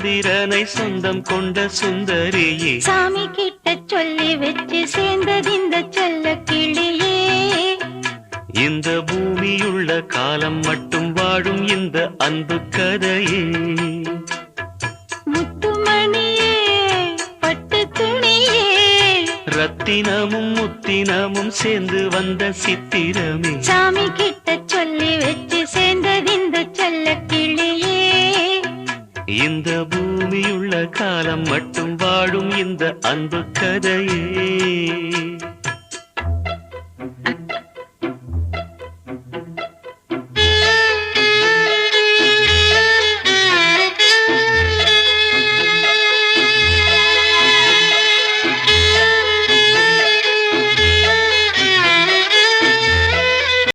சந்திரனை சொந்தம் கொண்ட சுந்தரியே சாமி கிட்ட சொல்லி வச்சு சேர்ந்தது இந்த செல்ல கிளியே. இந்த பூமியுள்ள காலம் மட்டும் வாழும் இந்த அன்பு கதையே. முத்துமணியே பட்டு துணியே ரத்தினமும் முத்தினமும் சேர்ந்து வந்த சித்திரமே சாமி கிட்ட சொல்லி வச்சு சேர்ந்தது இந்த செல்ல கிளியே. இந்த பூமியுள்ள காலம் மட்டும் வாழும் இந்த அன்பு கதையே.